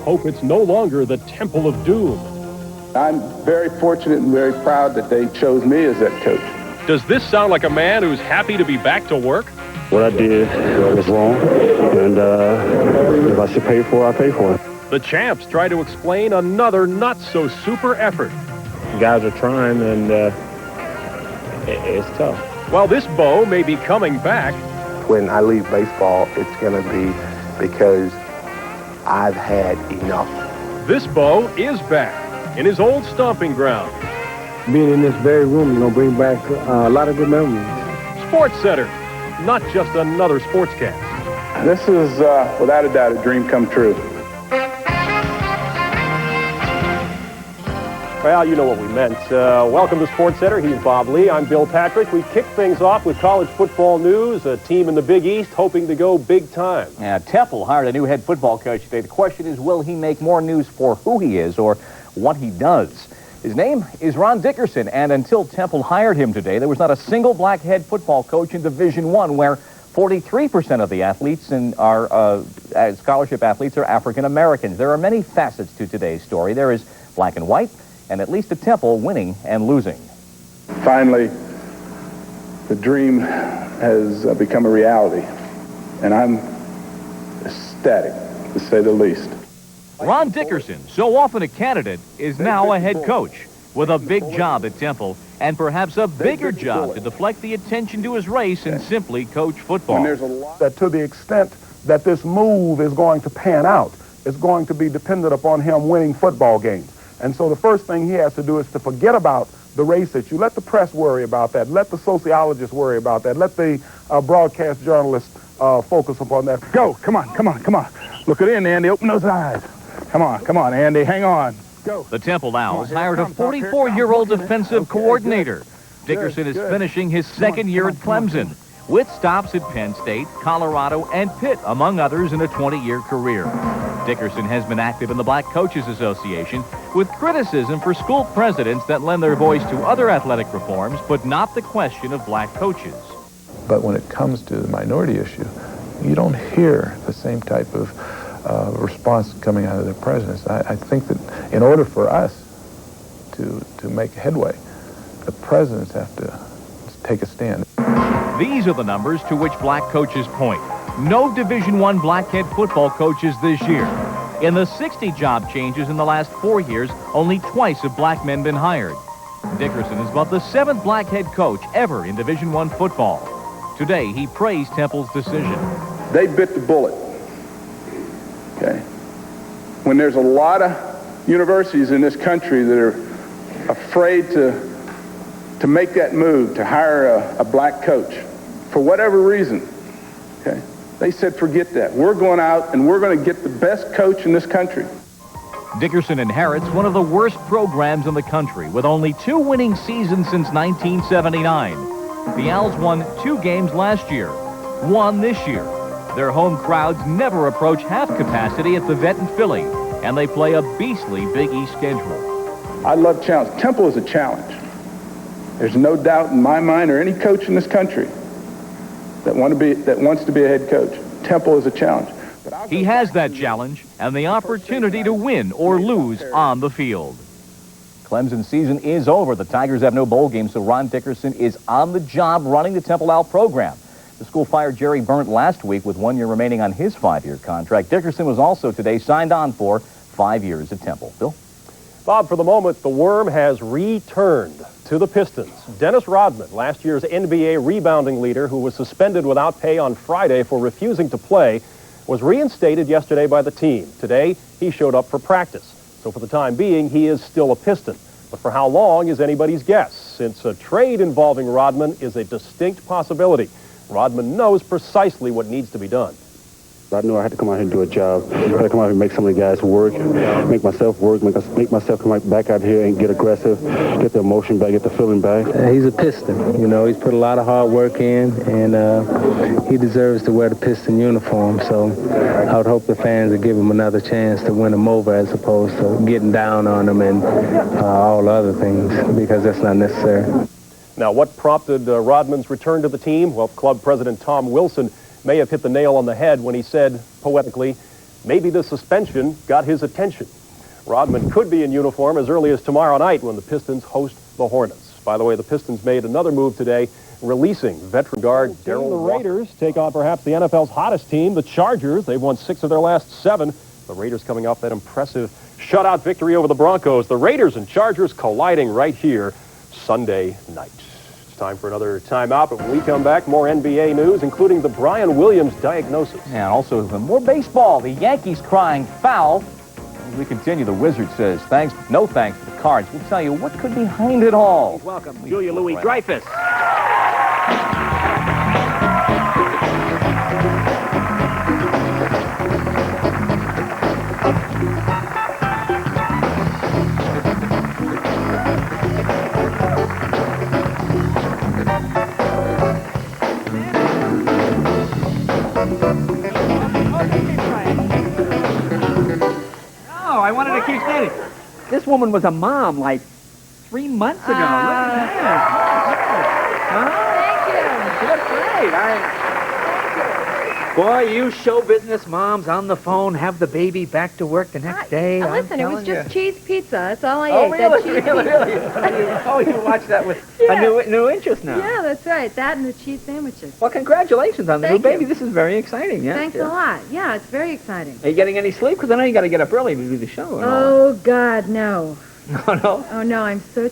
hope it's no longer the Temple of Doom. I'm very fortunate and very proud that they chose me as that coach. Does this sound like a man who's happy to be back to work? What I did was wrong, and if I should pay for it, I pay for it. The champs try to explain another not-so-super effort. Guys are trying, and it's tough. While this Bo may be coming back, when I leave baseball, it's going to be because I've had enough. this Bo is back in his old stomping ground. Being in this very room is going to bring back a lot of good memories. Sports Center, not just another sportscast. This is, without a doubt, a dream come true. Well, you know what we meant. Welcome to Sports Center. He's Bob Lee. I'm Bill Patrick. We kick things off with college football news. A team in the Big East hoping to go big time. Yeah, Temple hired a new head football coach today. The question is, will he make more news for who he is or what he does? His name is Ron Dickerson, and until Temple hired him today, there was not a single black head football coach in Division I, where 43% of the athletes are scholarship athletes are African Americans. There are many facets to today's story. There is black and white, and at least a Temple winning and losing. Finally, the dream has become a reality, and I'm ecstatic, to say the least. Ron Dickerson, so often a candidate, is now a head coach with a big job at Temple and perhaps a bigger job to deflect the attention to his race and simply coach football. That to the extent that this move is going to pan out, it's going to be dependent upon him winning football games. And so the first thing he has to do is to forget about the race issue. Let the press worry about that. Let the sociologists worry about that. Let the broadcast journalists focus upon that. Go, come on. Look it in, Andy. Open those eyes. Come on, Andy. Hang on. Go. The Temple Owls hired a 44-year-old defensive coordinator. Dickerson is finishing his second year at Clemson, with stops at Penn State, Colorado, and Pitt, among others, in a 20-year career. Dickerson has been active in the Black Coaches Association with criticism for school presidents that lend their voice to other athletic reforms, but not the question of black coaches. But when it comes to the minority issue, you don't hear the same type of response coming out of the presidents. I think that in order for us to make headway, the presidents have to take a stand. These are the numbers to which black coaches point. No Division I black head football coaches this year. In the 60 job changes in the last 4 years, only twice have black men been hired. Dickerson is about the 7th black head coach ever in Division I football. Today, he praised Temple's decision. They bit the bullet. Okay. When there's a lot of universities in this country that are afraid to make that move, to hire a black coach, for whatever reason, okay, they said, forget that. We're going out and we're going to get the best coach in this country. Dickerson inherits one of the worst programs in the country, with only 2 winning seasons since 1979. The Owls won 2 games last year, 1 this year. Their home crowds never approach half capacity at the Vet in Philly, and they play a beastly Big East schedule. I love challenge. Temple is a challenge. There's no doubt in my mind, or any coach in this country that wants to be a head coach. Temple is a challenge. He has that challenge and the opportunity to win or lose on the field. Clemson's season is over. The Tigers have no bowl game, so Ron Dickerson is on the job running the Temple Owl program. The school fired Jerry Burnt last week with 1 year remaining on his 5-year contract. Dickerson was also today signed on for 5 years at Temple. Bill? Bob, for the moment, the worm has returned to the Pistons. Dennis Rodman, last year's NBA rebounding leader who was suspended without pay on Friday for refusing to play, was reinstated yesterday by the team. Today, he showed up for practice. So for the time being, he is still a Piston. But for how long is anybody's guess, since a trade involving Rodman is a distinct possibility. Rodman knows precisely what needs to be done. I knew I had to come out here and do a job. I had to come out here and make some of the guys work, make myself work, make myself come back out here and get aggressive, get the emotion back, get the feeling back. He's a Piston. You know, he's put a lot of hard work in, and he deserves to wear the Piston uniform. So I would hope the fans would give him another chance to win him over as opposed to getting down on him and all the other things, because that's not necessary. Now, what prompted Rodman's return to the team? Well, club president Tom Wilson may have hit the nail on the head when he said, poetically, Maybe the suspension got his attention. Rodman could be in uniform as early as tomorrow night when the Pistons host the Hornets. By the way, the Pistons made another move today, releasing veteran guard Darryl. The Raiders take on perhaps the NFL's hottest team, the Chargers. They've won 6 of their last 7. The Raiders coming off that impressive shutout victory over the Broncos. The Raiders and Chargers colliding right here Sunday night. It's time for another timeout, but when we come back, more NBA news, including the Brian Williams diagnosis. And also more baseball. The Yankees crying foul. As we continue, the Wizard says thanks, no thanks to the Cards. We'll tell you what could be behind it all. Welcome, Julia Louis-Dreyfus. I wanted to keep standing. This woman was a mom like 3 months ago. Look at that. Huh? Thank you. She looked great. Boy, you show business moms on the phone have the baby back to work the next day. Listen, it was just cheese pizza. That's all I ate. Oh, really? That cheese Really? Oh, you watch that with a new interest now. Yeah, that's right. That and the cheese sandwiches. Well, congratulations on the new baby. This is very exciting. Yeah. Thanks a lot. Yeah, it's very exciting. Are you getting any sleep? Because I know you got to get up early to do the show. Oh, God, no. No? Oh, no, I'm so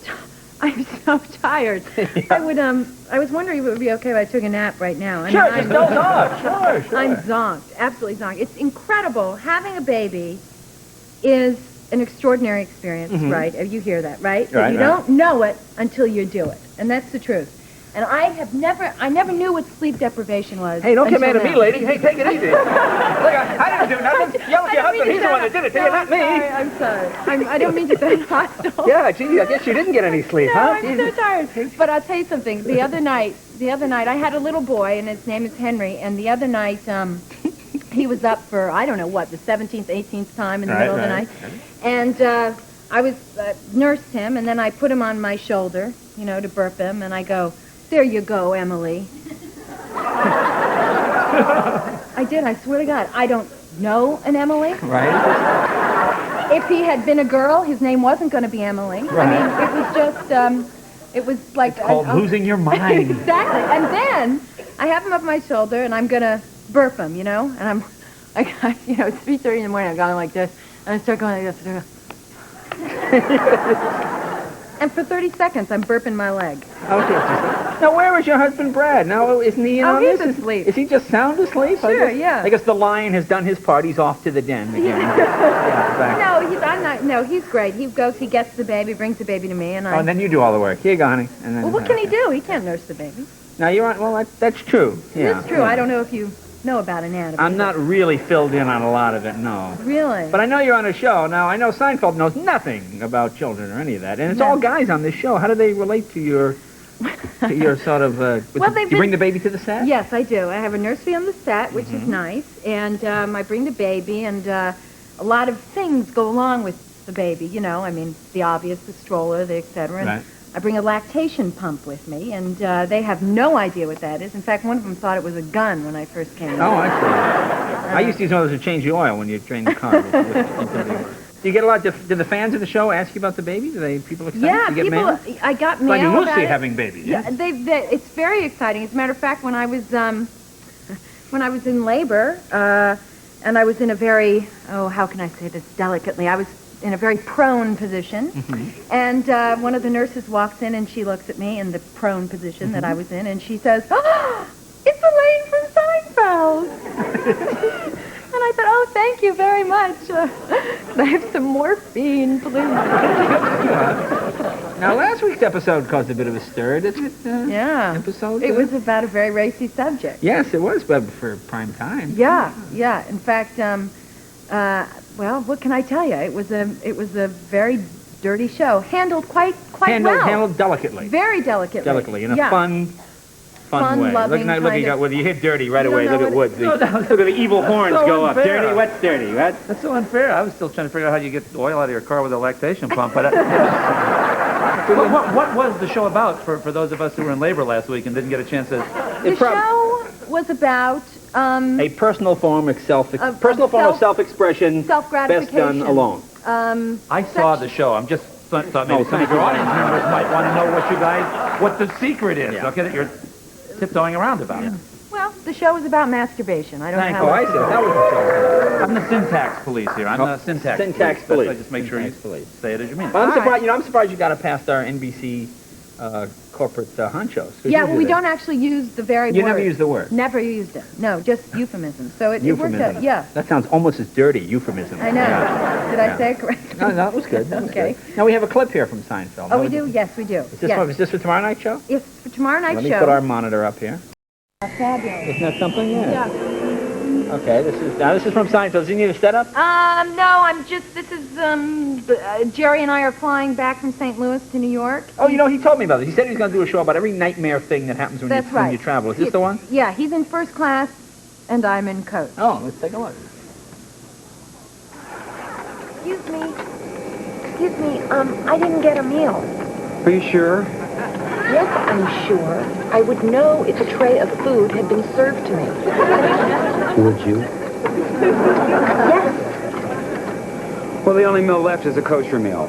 tired. Yeah. I was wondering if it would be okay if I took a nap right now. Sure, just doze off. Sure. I'm zonked, absolutely zonked. It's incredible. Having a baby is an extraordinary experience, right? You hear that, right? But you don't know it until you do it, and that's the truth. And I never knew what sleep deprivation was. Hey, don't get mad at me, lady. Hey, take it easy. Look, I didn't do nothing. Yell at your husband. He's the one that did it to you, not me. I'm sorry. I don't mean to be hostile. Yeah, gee, I guess you didn't get any sleep, no, huh? I'm so tired. But I'll tell you something. The other night, I had a little boy, and his name is Henry, and the other night, he was up for, I don't know what, the 17th, 18th time in the middle of the night. And I was nursed him, and then I put him on my shoulder, to burp him, and I go, "There you go, Emily." I did, I swear to God. I don't know an Emily. Right. If he had been a girl, his name wasn't going to be Emily. Right. I mean, it was just, it was like... It's called losing your mind. Exactly. And then I have him up my shoulder, and I'm going to burp him, and it's 3:30 in the morning, I'm going like this, and I start going like this. And for 30 seconds, I'm burping my leg. Okay. Now, where is your husband, Brad? Now, isn't he in on he's this? asleep. Is he just sound asleep? Sure, yeah. I guess the lion has done his part. He's off to the den again. No, he's great. He goes, he gets the baby, brings the baby to me, and and then you do all the work. Here you go, honey. And then, well, what can he do? He can't nurse the baby. Now, you're on, well, that's true. Yeah. It's true. Yeah. I don't know if you know about anatomy. I'm not really filled in on a lot of it, no. Really? But I know you're on a show. Now, I know Seinfeld knows nothing about children or any of that. And it's all guys on this show. How do they relate to your sort of... do you bring the baby to the set? Yes, I do. I have a nursery on the set, which is nice. And I bring the baby, and a lot of things go along with the baby, I mean, the obvious, the stroller, the et cetera. And I bring a lactation pump with me, and they have no idea what that is. In fact, one of them thought it was a gun when I first came in. Oh, I see. I used to use one of those to change the oil when you drain the car. Do you get a lot? Do the fans of the show ask you about the baby? Do people excited? Yeah, you get mail? I got mail about Lucy it. Having babies. Yeah, it's very exciting. As a matter of fact, when I was in labor, and I was in a very, how can I say this delicately? I was in a very prone position, and one of the nurses walks in, and she looks at me in the prone position that I was in, and she says, "Oh, it's Elaine from Seinfeld." And I thought, "Oh, thank you very much. Can I have some morphine, please?" Now, last week's episode caused a bit of a stir, didn't it? Episode? It was about a very racy subject. Yes, it was, but for prime time. Yeah. In fact, well, what can I tell you? It was a very dirty show, handled quite well. Handled delicately. Very delicately. In a fun way. Loving look at whether you hit dirty right away. Look at Woods. Look at the evil horns go up. Unfair. Dirty, what's dirty? What? That's so unfair. I was still trying to figure out how you get the oil out of your car with a lactation pump. But what was the show about for those of us who were in labor last week and didn't get a chance to... The show was about A personal form of self-expression, self-gratification. best done alone. I saw the show. I'm just thought maybe some of your audience members might want to know what the secret is. Okay, that you're tiptoeing around about. Yeah. Well, the show was about masturbation. I don't know how. Oh, I see. That was the show. I'm the syntax police here. I'm the syntax police. Police. Just make sure you say it as you mean it. Well, I'm surprised you got it past our NBC corporate honchos. Yeah, well, we don't actually use the very word. You never use the word? Never used it. No, just euphemism. So it worked out. Yeah. That sounds almost as dirty, euphemism. I know. Yeah. Did I say it correctly? No, that was good. Okay. Now we have a clip here from Seinfeld. Oh, we do? Yes, we do. Is this for tomorrow night show? Yes, for tomorrow night show. Let me put our monitor up here. Fabulous. Isn't that something? Yeah. Okay, this is from Seinfeld. Does he need a setup? No, this is, Jerry and I are flying back from St. Louis to New York. Oh, he told me about this. He said he was going to do a show about every nightmare thing that happens when you travel. Is this the one? Yeah, he's in first class, and I'm in coach. Oh, let's take a look. Excuse me, I didn't get a meal. Are you sure? Yes, I'm sure. I would know if a tray of food had been served to me. Would you? Yes. Well, the only meal left is a kosher meal.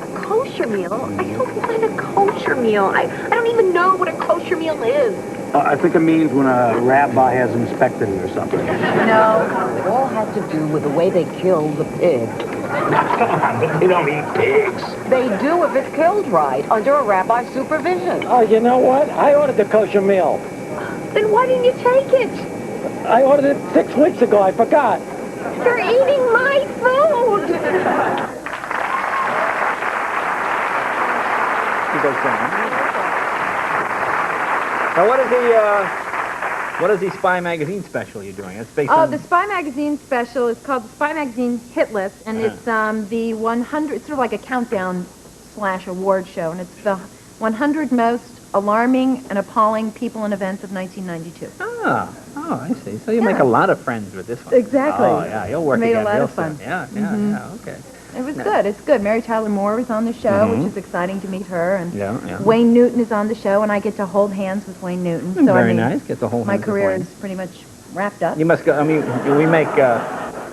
A kosher meal? I don't want a kosher meal. I don't even know what a kosher meal is. I think it means when a rabbi has inspected it or something. No, it all had to do with the way they killed the pig. Come on, but they don't eat pigs. They do if it's killed right, under a rabbi's supervision. Oh, you know what? I ordered the kosher meal. Then why didn't you take it? I ordered it 6 weeks ago. I forgot. You're eating my food! He goes down. Now, what is the Spy Magazine special you're doing? It's based on... the Spy Magazine special is called the Spy Magazine Hit List, and it's the 100, it's sort of like a countdown/award show, and it's the 100 most alarming and appalling people and events of 1992. Oh, I see. So you make a lot of friends with this one. Exactly. Oh, yeah, you'll work together. Made a lot of fun. Yeah, okay. It was good. It's good. Mary Tyler Moore was on the show, which is exciting to meet her. And yeah. Wayne Newton is on the show, and I get to hold hands with Wayne Newton. So Very nice. Get to hold hands my career with is pretty much wrapped up. You must go. I mean,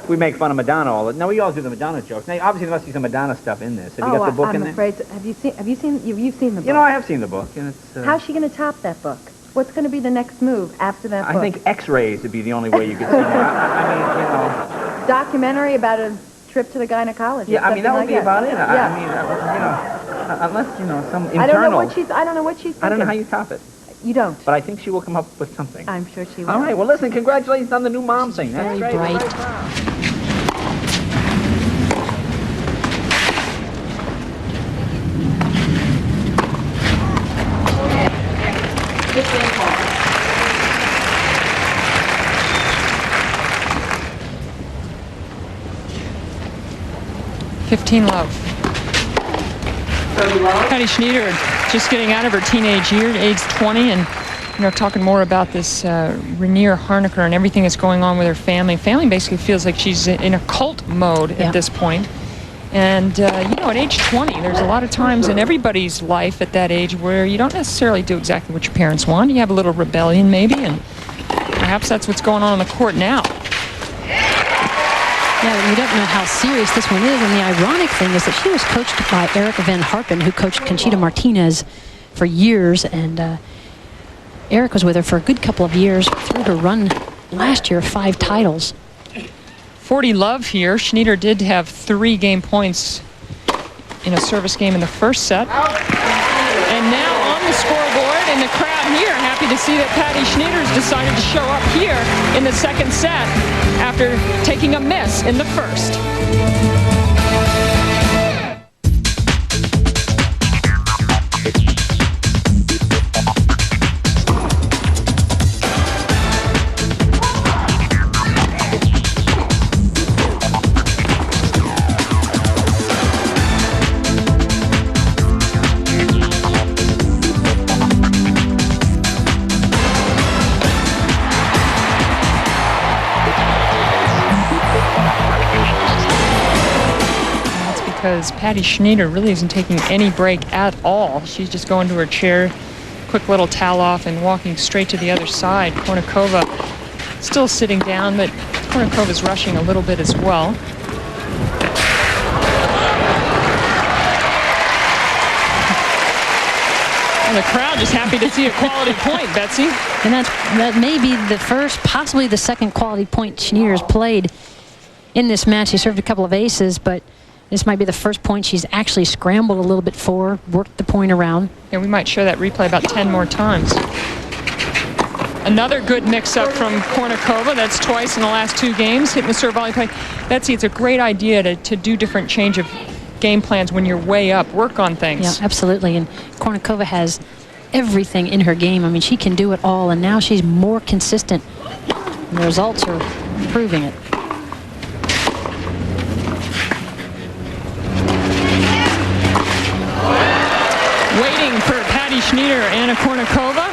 we make fun of Madonna all the. No, we all do the Madonna jokes. Now, obviously, there must be some Madonna stuff in this. Have you got the book in there? I'm afraid. Have you seen the book? You know, I have seen the book, and it's. How's she going to top that book? What's going to be the next move after that book? I think X-rays would be the only way you could see it. I mean, documentary about a trip to the gynecologist. Yeah, I mean, that would be about it. Yeah. I mean, unless, some internal... I don't know what she's thinking. I don't know how you top it. You don't. But I think she will come up with something. I'm sure she will. All right, well, listen, congratulations on the new mom thing. That's very great. bright. Very proud. 15 Love. Patty Schnieder just getting out of her teenage year, age 20, and talking more about this Rainier Harnacker and everything that's going on with her family. Family basically feels like she's in a cult mode at this point. And, at age 20, there's a lot of times in everybody's life at that age where you don't necessarily do exactly what your parents want. You have a little rebellion, maybe, and perhaps that's what's going on the court now. Yeah, we don't know how serious this one is, and the ironic thing is that she was coached by Eric Van Harpen, who coached Conchita Martinez for years, and Eric was with her for a good couple of years through her run last year, 5 titles. 40 Love here. Schnieder did have 3 game points in a service game in the first set. And now on the scoreboard, and the crowd here happy to see that Patty Schnieder's decided to show up here in the second set after taking a miss in the first. Because Patty Schnieder really isn't taking any break at all. She's just going to her chair, quick little towel off, and walking straight to the other side. Kornikova still sitting down, but Kornikova's rushing a little bit as well. And the crowd just happy to see a quality point, Betsy. And that may be the first, possibly the second quality point Schneider's played in this match. She served a couple of aces, but this might be the first point she's actually scrambled a little bit for, worked the point around. And we might show that replay about 10 more times. Another good mix-up from Kornikova. That's twice in the last 2 games, hitting the serve volley play. Betsy, it's a great idea to do different change of game plans when you're way up. Work on things. Yeah, absolutely. And Kornikova has everything in her game. I mean, she can do it all, and now she's more consistent. And the results are proving it. Waiting for Patty Schneider, Anna Kornikova,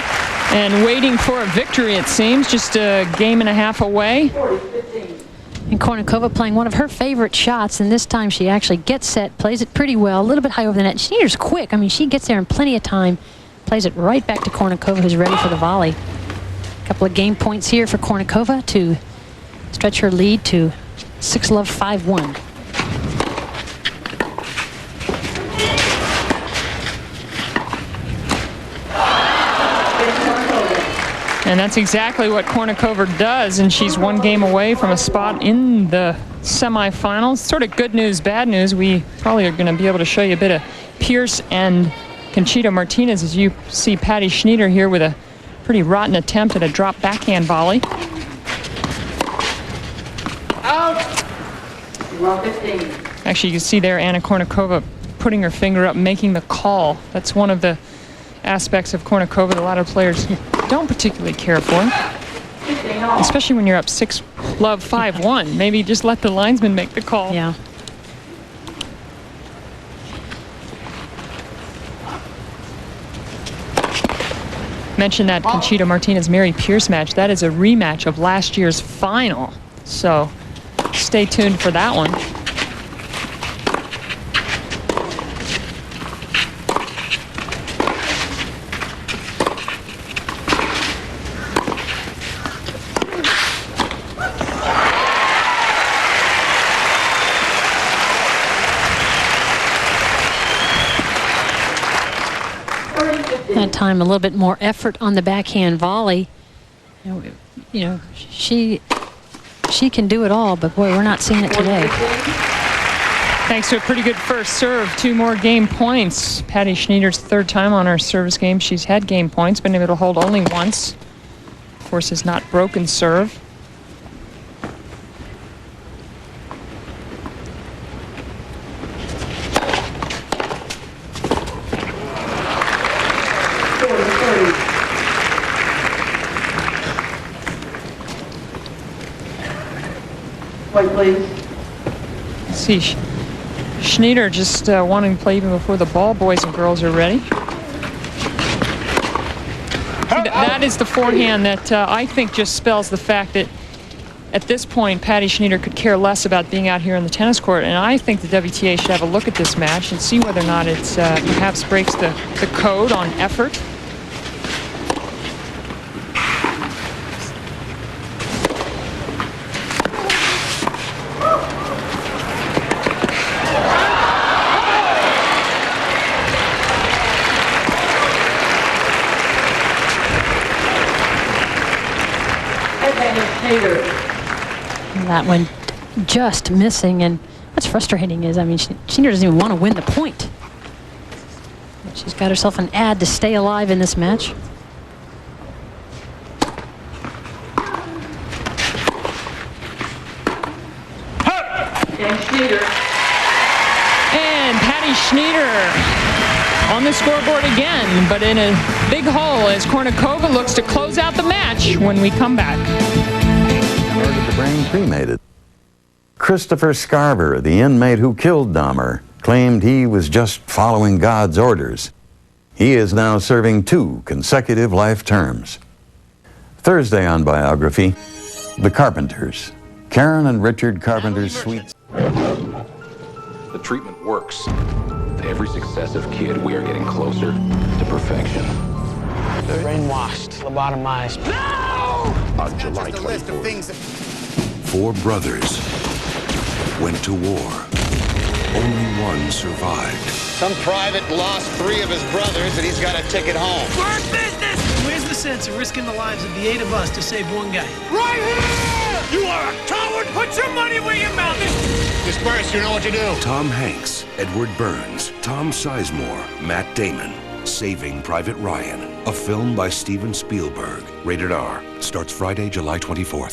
and waiting for a victory, it seems. Just a game and a half away. And Kornikova playing one of her favorite shots, and this time she actually gets set, plays it pretty well, a little bit high over the net. Schneider's quick. I mean, she gets there in plenty of time, plays it right back to Kornikova, who's ready for the volley. A couple of game points here for Kornikova to stretch her lead to 6-love 5-1. And that's exactly what Kornikova does, and she's 1 game away from a spot in the semifinals. Sort of good news, bad news. We probably are going to be able to show you a bit of Pierce and Conchita Martinez as you see Patty Schneider here with a pretty rotten attempt at a drop backhand volley. Out! 15. Actually, you can see there Anna Kornikova putting her finger up, making the call. That's one of the aspects of Kornikova that a lot of players don't particularly care for, especially when you're up 6-love 5-1. Maybe just let the linesman make the call. Yeah. Mentioned that Conchita Martinez Mary Pierce match. That is a rematch of last year's final, so stay tuned for that one. That time a little bit more effort on the backhand volley. You know, she can do it all, but boy, we're not seeing it today. Thanks to a pretty good first serve, 2 more game points. Patty Schneider's 3rd time on her service game. She's had game points, been able to hold only once. Of course, has not broken serve. Wait, please. See, Schneider just wanting to play even before the ball boys and girls are ready. See, that is the forehand that I think just spells the fact that at this point, Patty Schneider could care less about being out here on the tennis court, and I think the WTA should have a look at this match and see whether or not it's perhaps breaks the code on effort. That one just missing, and what's frustrating is, I mean, Schneider doesn't even want to win the point. She's got herself an ad to stay alive in this match. And Patty Schneider on the scoreboard again, but in a big hole as Kornikova looks to close out the match when we come back. The brain cremated. Christopher Scarver, the inmate who killed Dahmer, claimed he was just following God's orders. He is now serving 2 consecutive life terms. Thursday on Biography, The Carpenters. Karen and Richard Carpenter's sweet. The treatment works. With every successive kid, we are getting closer to perfection. Brainwashed, lobotomized. No! On July 24th. 4 brothers went to war. Only one survived. Some private lost 3 of his brothers and he's got a ticket home. We're in business! Where's the sense of risking the lives of the 8 of us to save one guy? Right here! You are a coward! Put your money where your mouth is! Disperse, you know what to do. Tom Hanks, Edward Burns, Tom Sizemore, Matt Damon. Saving Private Ryan, a film by Steven Spielberg. Rated R. Starts Friday, July 24th.